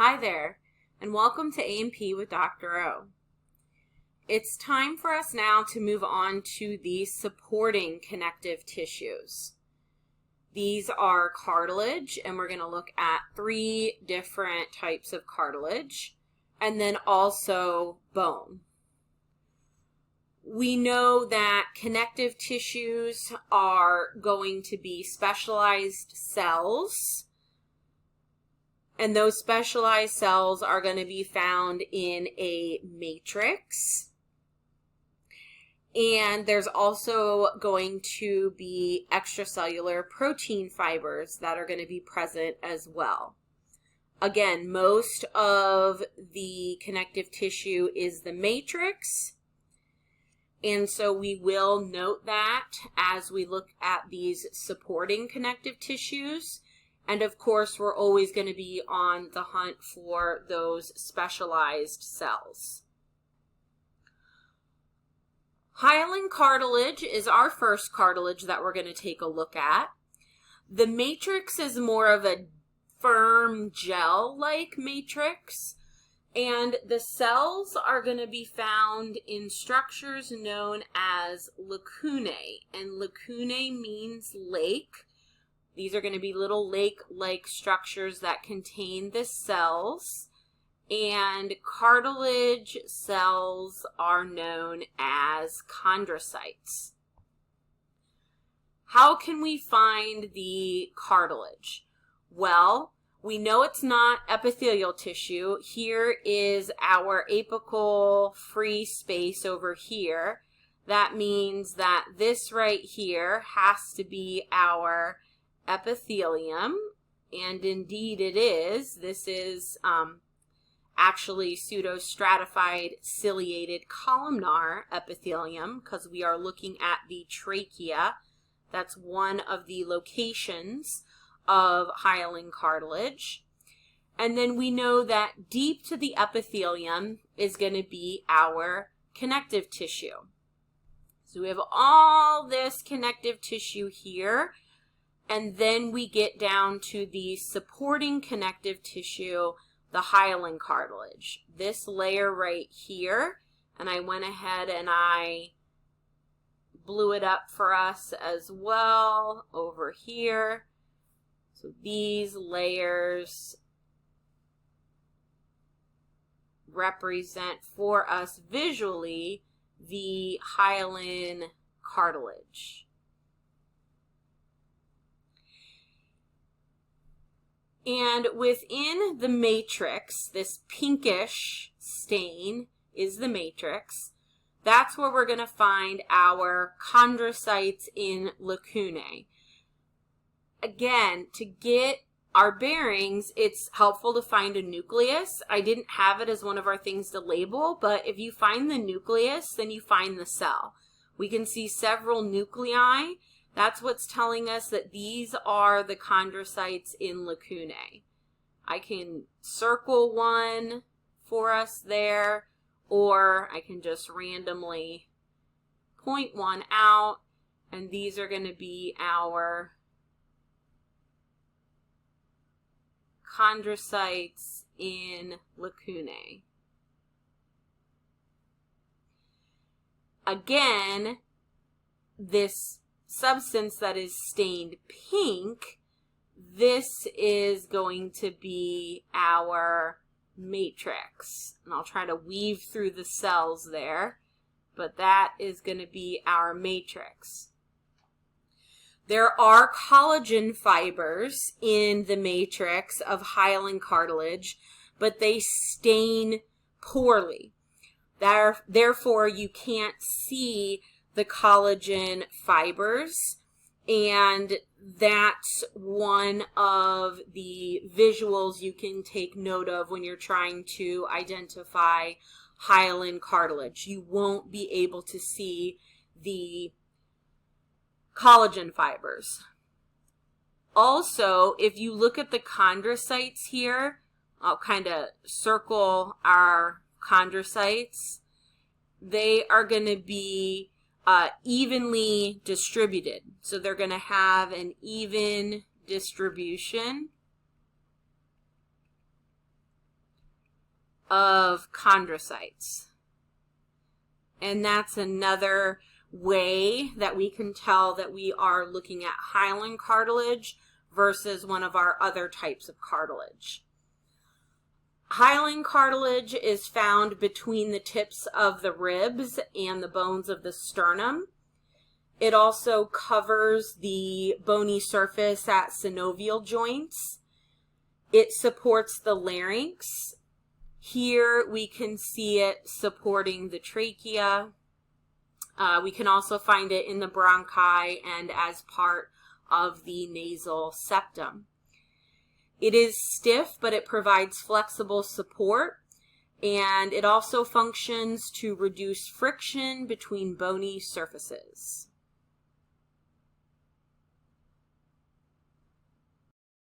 Hi there, and welcome to A&P with Dr. O. It's time for us now to move on to the supporting connective tissues. These are cartilage, and we're going to look at 3 different types of cartilage, and then also bone. We know that connective tissues are going to be specialized cells, and those specialized cells are going to be found in a matrix. And there's also going to be extracellular protein fibers that are going to be present as well. Again, most of the connective tissue is the matrix. And so we will note that as we look at these supporting connective tissues. And of course, we're always going to be on the hunt for those specialized cells. Hyaline cartilage is our first cartilage that we're going to take a look at. The matrix is more of a firm gel-like matrix, and the cells are going to be found in structures known as lacunae, and lacunae means lake. These are going to be little lake-like structures that contain the cells, and cartilage cells are known as chondrocytes. How can we find the cartilage? Well, we know it's not epithelial tissue. Here is our apical free space over here. That means that this right here has to be our epithelium, and indeed it is. This is actually pseudostratified ciliated columnar epithelium because we are looking at the trachea. That's one of the locations of hyaline cartilage. And then we know that deep to the epithelium is going to be our connective tissue. So we have all this connective tissue here. And then we get down to the supporting connective tissue, the hyaline cartilage. This layer right here, and I went ahead and I blew it up for us as well over here. So these layers represent for us visually the hyaline cartilage. And within the matrix, this pinkish stain is the matrix. That's where we're going to find our chondrocytes in lacunae. Again, to get our bearings, it's helpful to find a nucleus. I didn't have it as one of our things to label, but if you find the nucleus, then you find the cell. We can see several nuclei. That's what's telling us that these are the chondrocytes in lacunae. I can circle one for us there, or I can just randomly point one out, and these are going to be our chondrocytes in lacunae. Again, this substance that is stained pink, this is going to be our matrix. And I'll try to weave through the cells there, but that is going to be our matrix. There are collagen fibers in the matrix of hyaline cartilage, but they stain poorly. Therefore, you can't see the collagen fibers, and that's one of the visuals you can take note of when you're trying to identify hyaline cartilage. You won't be able to see the collagen fibers. Also, if you look at the chondrocytes here, I'll kind of circle our chondrocytes. They are going to be evenly distributed. So they're going to have an even distribution. of chondrocytes. And that's another way that we can tell that we are looking at hyaline cartilage versus one of our other types of cartilage. Hyaline cartilage is found between the tips of the ribs and the bones of the sternum. It also covers the bony surface at synovial joints. It supports the larynx. Here we can see it supporting the trachea. We can also find it in the bronchi and as part of the nasal septum. It is stiff, but it provides flexible support, and it also functions to reduce friction between bony surfaces.